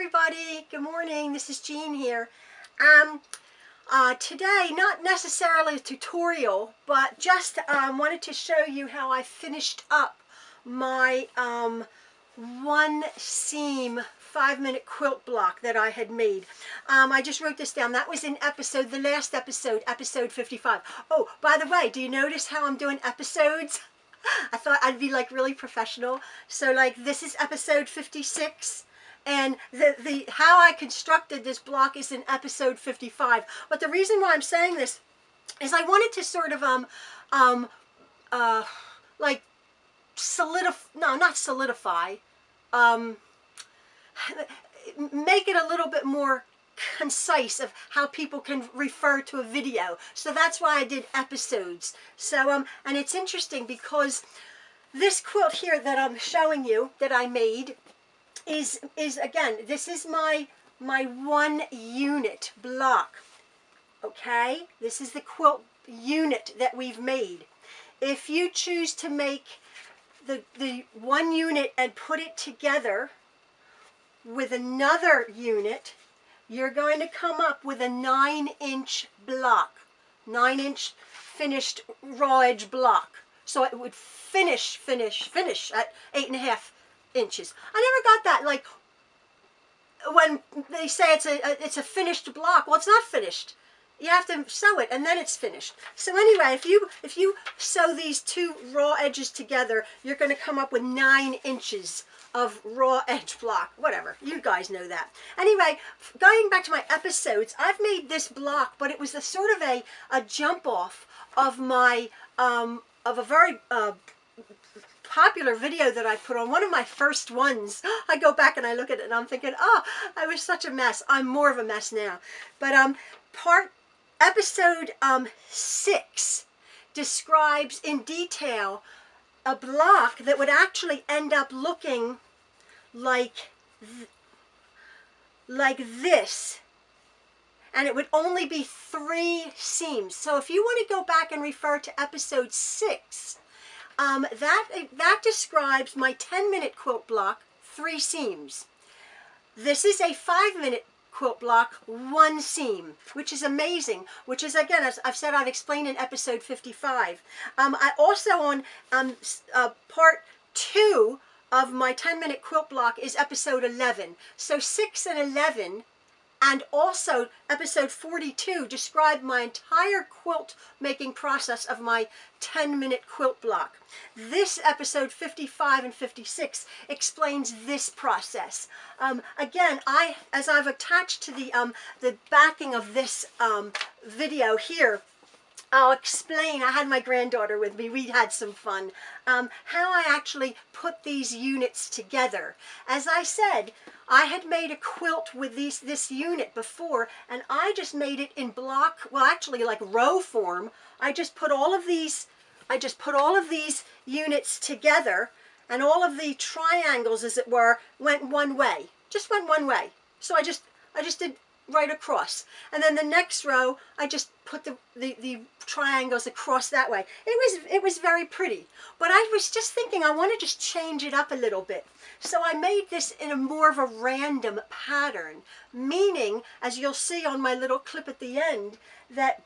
everybody. Good morning. This is Jean here. Today, not necessarily a tutorial, but just wanted to show you how I finished up my one seam 5-minute quilt block that I had made. I just wrote this down. That was in the last episode, episode 55. Oh, by the way, do you notice how I'm doing episodes? I thought I'd be like really professional. So like this is episode 56. And the how I constructed this block is in episode 55. But the reason why I'm saying this is I wanted to sort of like solidify, make it a little bit more concise of how people can refer to a video. So that's why I did episodes. So and it's interesting because this quilt here that I'm showing you that I made is again, this is my 1 unit block. Okay, this is the quilt unit that we've made. If you choose to make the 1 unit and put it together with another unit, you're going to come up with a 9-inch block, 9-inch finished raw edge block. So it would finish at 8.5 inches. I never got that, like when they say it's a finished block. Well, it's not finished. You have to sew it and then it's finished. So anyway, if you sew these 2 raw edges together, you're going to come up with 9 inches of raw edge block. Whatever, you guys know that. Anyway, going back to my episodes, I've made this block, but it was a sort of a jump off of my of a very popular video that I put on, one of my first ones. I go back and I look at it and I'm thinking, oh, I was such a mess. I'm more of a mess now. But episode 6 describes in detail a block that would actually end up looking like this, and it would only be 3 seams. So if you want to go back and refer to episode 6, that describes my 10-minute quilt block, 3 seams. This is a 5-minute quilt block, 1 seam, which is amazing, which is, again, as I've said, I've explained in episode 55. I also on part 2 of my 10-minute quilt block is episode 11. So 6 and 11 and also episode 42 describe my entire quilt making process of my 10-minute quilt block. This episode 55 and 56 explains this process. Again, as I've attached to the backing of this video here, I'll explain. I had my granddaughter with me. We had some fun. How I actually put these units together. As I said, I had made a quilt with this unit before, and I just made it in block, well, actually like row form. I just put all of these units together, and all of the triangles, as it were, went one way. Just went one way. So I just did right across, and then the next row I just put the triangles across that way. It was very pretty, but I was just thinking I want to just change it up a little bit. So I made this in a more of a random pattern, meaning, as you'll see on my little clip at the end, that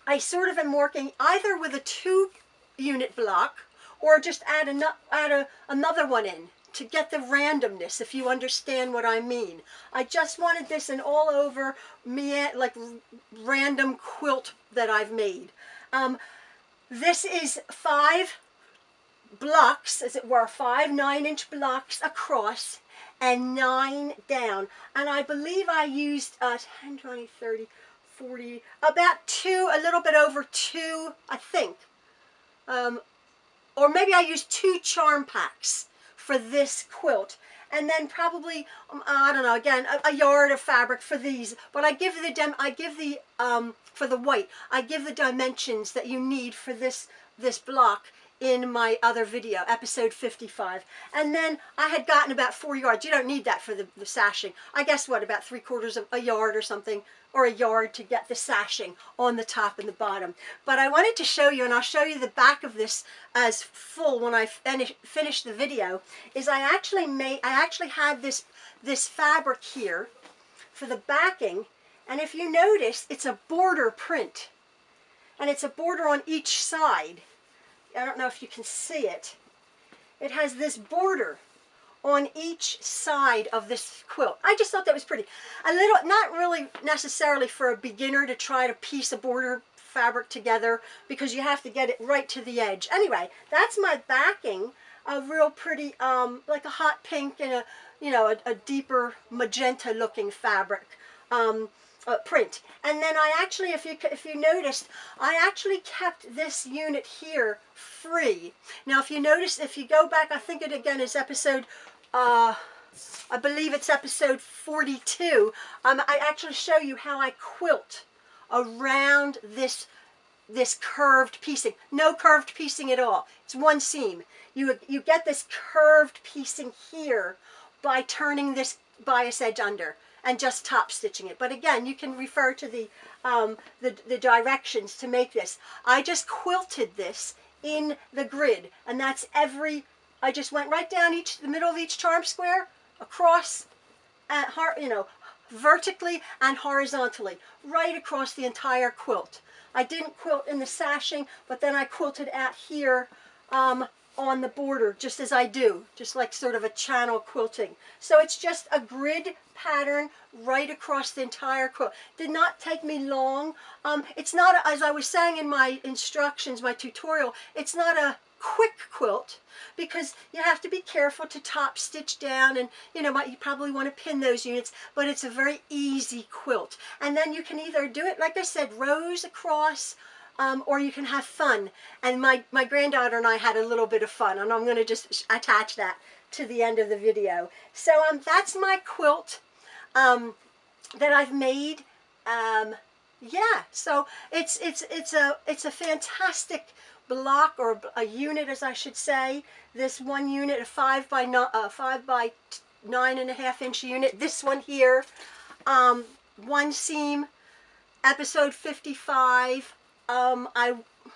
I sort of am working either with a 2-unit block or just add another one in to get the randomness, if you understand what I mean. I just wanted this in all over me, like random quilt that I've made. This is 5 blocks, as it were, 5 9-inch blocks across and 9 down. And I believe I used 10, 20, 30, 40, about 2, a little bit over 2, I think. Or maybe I used 2 charm packs for this quilt, and then probably I don't know, again, a yard of fabric for these. But I give the for the white, I give the dimensions that you need for this block in my other video, episode 55. And then I had gotten about 4 yards. You don't need that for the sashing. I guess what, about 3/4 of a yard or something, or a yard to get the sashing on the top and the bottom. But I wanted to show you, and I'll show you the back of this as full when I finish the video, is I actually had this this fabric here for the backing. And if you notice, it's a border print. And it's a border on each side. I don't know if you can see it. It has this border on each side of this quilt. I just thought that was pretty. A little, not really necessarily for a beginner to try to piece a border fabric together, because you have to get it right to the edge. Anyway, that's my backing, a real pretty, like a hot pink and a deeper magenta looking fabric. Print. And then I actually, if you noticed, I actually kept this unit here free. Now if you notice, if you go back, I think it again is episode, I believe it's episode 42, I actually show you how I quilt around this curved piecing. No curved piecing at all. It's one seam. You get this curved piecing here by turning this bias edge under and just top stitching it. But again, you can refer to the directions to make this. I just quilted this in the grid, and that's I just went right down the middle of each charm square, across, vertically and horizontally, right across the entire quilt. I didn't quilt in the sashing, but then I quilted out here on the border, just as I do, just like sort of a channel quilting. So it's just a grid pattern right across the entire quilt. Did not take me long. It's not, as I was saying in my instructions, my tutorial, it's not a quick quilt, because you have to be careful to top stitch down, and you probably want to pin those units, but it's a very easy quilt. And then you can either do it, like I said, rows across, or you can have fun. And my granddaughter and I had a little bit of fun, and I'm going to just attach that to the end of the video. So that's my quilt that I've made. Yeah, so it's a fantastic block, or a unit, as I should say. This one unit, a 5 by 9.5 inch unit. This one here, one seam, episode 55. I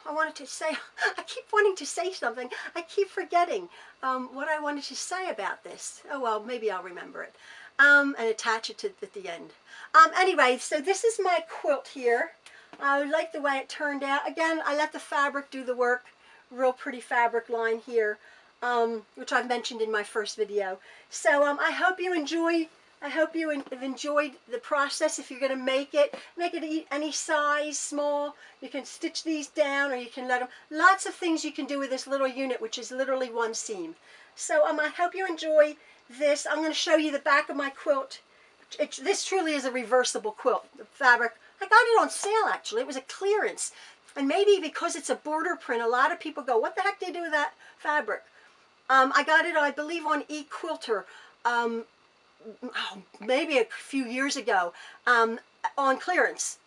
wanted to say, I keep wanting to say something. I keep forgetting what I wanted to say about this. Oh well, maybe I'll remember it. And attach it at the end. Anyway, so this is my quilt here. I like the way it turned out. Again, I let the fabric do the work. Real pretty fabric line here, which I've mentioned in my first video. So I hope you enjoy. I hope you have enjoyed the process. If you're going to make it any size, small. You can stitch these down, or you can let them. Lots of things you can do with this little unit, which is literally one seam. So I hope you enjoy this. I'm going to show you the back of my quilt. This truly is a reversible quilt. The fabric, I got it on sale actually. It was a clearance. And maybe because it's a border print, a lot of people go, what the heck do you do with that fabric? I got it, I believe, on eQuilter. Maybe a few years ago, on clearance.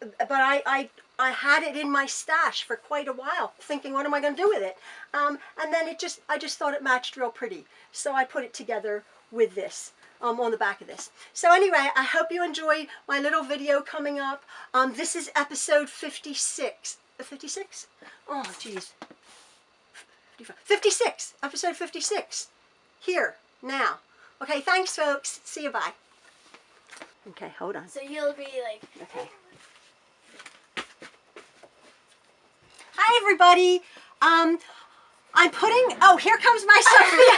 But I had it in my stash for quite a while, thinking, what am I going to do with it? And then I just thought it matched real pretty. So I put it together with this, on the back of this. So anyway, I hope you enjoyed my little video coming up. This is episode 56. 56? Oh, geez. 56. Episode 56. Here, now. Okay, thanks, folks. See you, bye. Okay, hold on. So you'll be like... Okay. Hi, everybody. I'm putting... Oh, here comes my Sophia.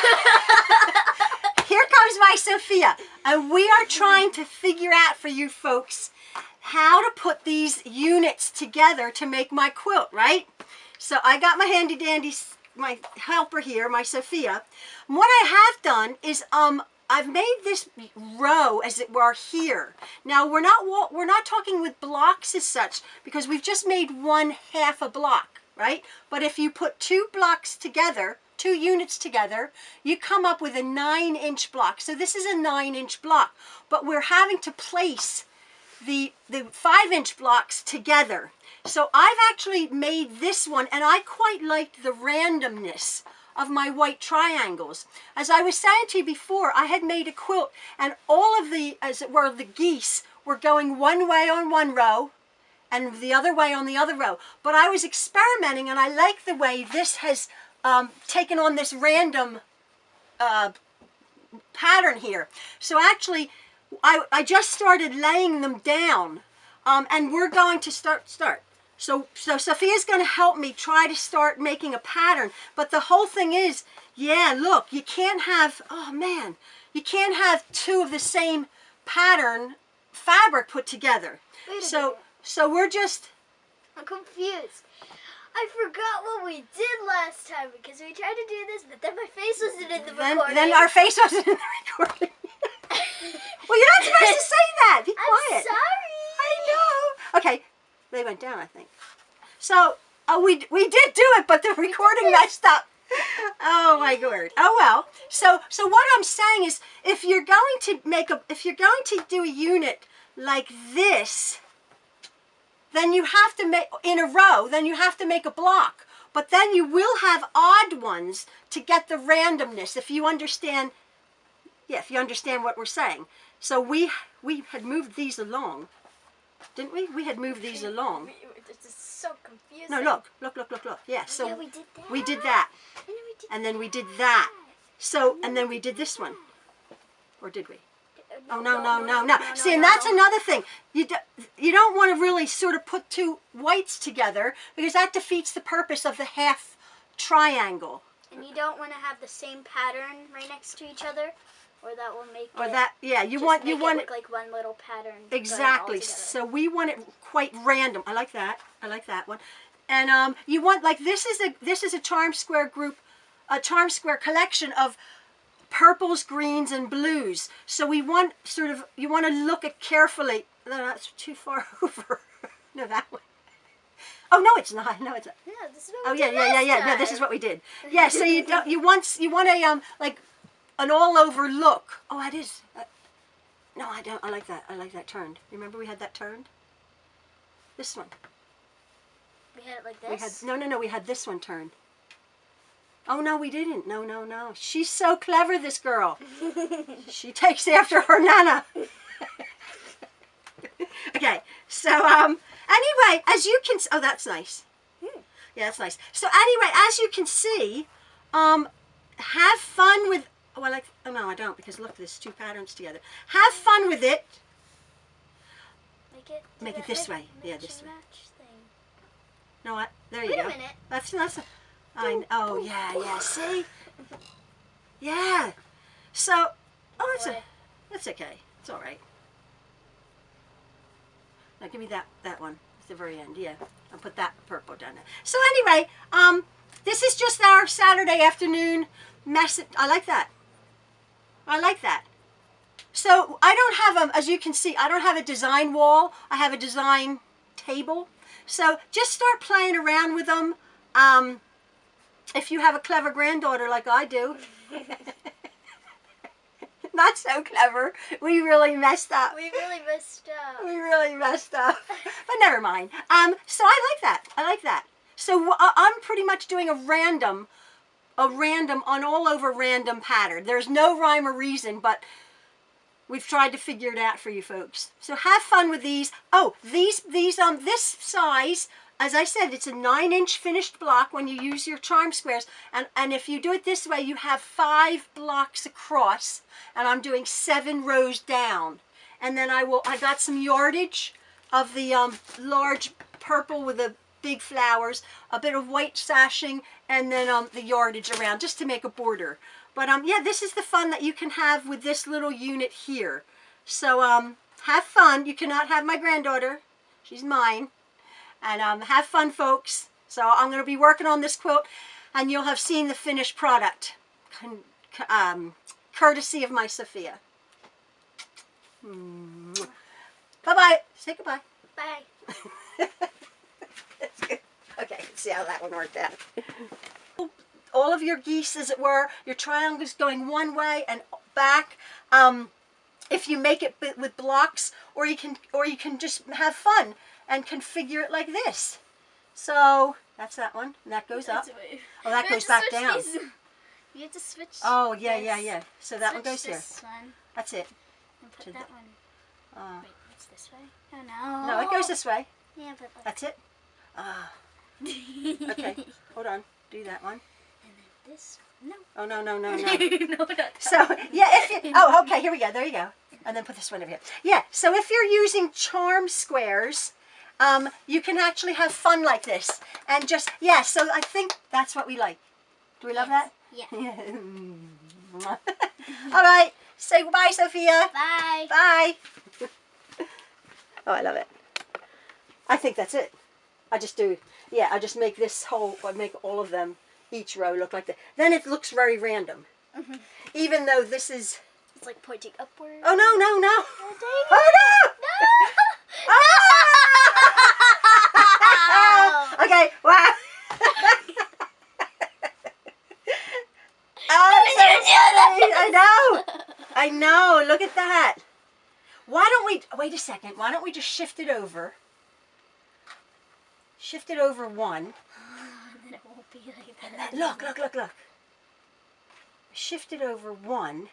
Here comes my Sophia. And we are trying to figure out for you folks how to put these units together to make my quilt, right? So I got my handy dandy, my helper here, my Sophia. And what I have done is I've made this row, as it were, here. Now we're not talking with blocks as such, because we've just made 1/2 a block, right? But if you put 2 blocks together, 2 units together, you come up with a 9-inch block. So this is a 9-inch block, but we're having to place the 5-inch blocks together. So I've actually made this one, and I quite liked the randomness of my white triangles. As I was saying to you before, I had made a quilt, and all of the, as it were, the geese were going one way on one row and the other way on the other row. But I was experimenting, and I like the way this has taken on this random pattern here. So actually, I just started laying them down, and we're going to start. So Sophia's going to help me try to start making a pattern. But the whole thing is, yeah, look, you can't have, oh man, you can't have two of the same pattern fabric put together. Wait a So minute. so we're just, I'm confused. I forgot what we did last time because we tried to do this, but then my face wasn't in the recording. then our face wasn't in the recording. Well, you're not supposed to say that. Be quiet. I'm sorry. I know. Okay, they went down, I think. So we did do it, but the recording messed up. Oh my word. Oh well. So what I'm saying is, if you're going to do a unit like this, then you have to make in a row. Then you have to make a block. But then you will have odd ones to get the randomness. If you understand, yeah, if you understand what we're saying. So we had moved these along, didn't we? We had moved these along. This is so confusing. No, look. Yeah. So yeah, we did that. we did that. And then we did that. So, and then we did this one. Or did we? Oh, no. See, and that's another thing. You don't want to really sort of put two whites together because that defeats the purpose of the half triangle. And you don't want to have the same pattern right next to each other, or that will make or that, yeah, you want it it look like one little pattern. Exactly. So we want it quite random. I like that. I like that one. And you want, like, this is a Charm Square group, a Charm Square collection of purples, greens, and blues. So we want you want to look at carefully. No, that's too far over. No, that one. Oh no, it's not. No, it's not. No, this is what we did yeah. No, this is what we did. Yeah. So you want a like an all over look. Oh, it is. No, I don't. I like that. I like that turned. Remember we had that turned. This one. We had it like this. No. We had this one turned. Oh, no, we didn't. No. She's so clever, this girl. She takes after her nana. Okay, so, anyway, as you can... Oh, that's nice. Yeah, that's nice. So, anyway, as you can see, have fun with... Oh, I like... Oh, no, I don't, because look, there's two patterns together. Have fun with it. Make it this way. Yeah, this way. No, what? There you go. Wait a minute. That's oh, yeah, see? Yeah. So, that's okay. It's all right. Now, give me that one at the very end, yeah. I'll put that purple down there. So, anyway, this is just our Saturday afternoon message. I like that. So, I don't have, as you can see, I don't have a design wall. I have a design table. So, just start playing around with them. If you have a clever granddaughter like I do. Not so clever. We really messed up. We really messed up. But never mind. So I like that. So I'm pretty much doing a random on all over random pattern. There's no rhyme or reason, but we've tried to figure it out for you folks. So have fun with these. Oh, this size, as I said, it's a 9-inch finished block when you use your Charm Squares. And if you do it this way, you have 5 blocks across. And I'm doing 7 rows down. And then I got some yardage of the large purple with the big flowers, a bit of white sashing, and then the yardage around just to make a border. But yeah, this is the fun that you can have with this little unit here. So have fun. You cannot have my granddaughter. She's mine. And have fun, folks. So I'm going to be working on this quilt, and you'll have seen the finished product, courtesy of my Sophia. Bye-bye. Say goodbye. Bye. That's good. Okay, let's see how that one worked out. All of your geese, as it were, your triangles going one way and back. If you make it with blocks, or you can just have fun and configure it like this. So that's that one, and that goes up. Oh, that goes back down. You have to switch. Oh, yeah. So that one goes here. That's it. And put that one. Wait, it's this way? Oh no. No, it goes this way. Yeah, but that's it. Okay, hold on. Do that one. this. No. Oh, no, no, no, no. No, not that. So, yeah, if you, oh, okay, here we go. There you go. And then put this one over here. Yeah, so if you're using charm squares, you can actually have fun like this. And just, yeah, so I think that's what we like. Do we love that? Yeah. All right. Say goodbye, Sophia. Bye. Bye. Oh, I love it. I think that's it. I just do, yeah, I just make this whole, I make all of them, each row look like that. Then it looks very random. Even though this is... It's like pointing upward. Oh, no, no, no. Oh, no! Okay, wow. Oh, so funny. I know, look at that. Why don't we, wait a second, why don't we just shift it over? Shift it over one. Then it won't be like And that. then look, look, look, look. Shift it over one.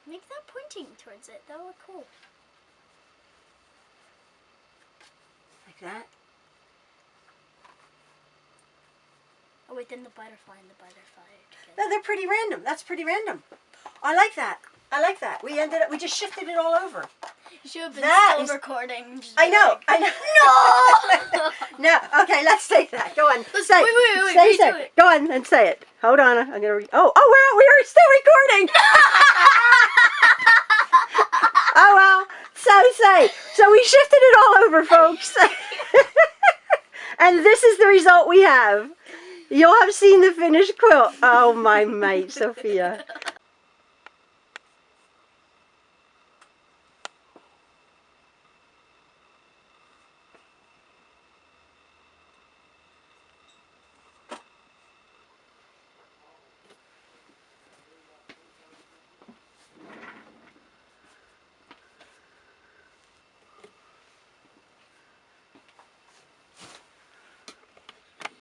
Make that pointing towards it. That'll look cool. Like that. Oh wait, then the butterfly and the butterfly are together. No, they're pretty random. That's pretty random. I like that. I like that. We just shifted it all over. You should have been That still is- recording. Just I know. like, I know. No! No. Okay, let's take that. Go on. Let's- Say, wait, say, redo say. it. Go on and say it. Hold on. I'm gonna. We are still recording. Oh well. So we shifted it all over, folks. And this is the result we have. You'll have seen the finished quilt. Oh, my mate, Sophia.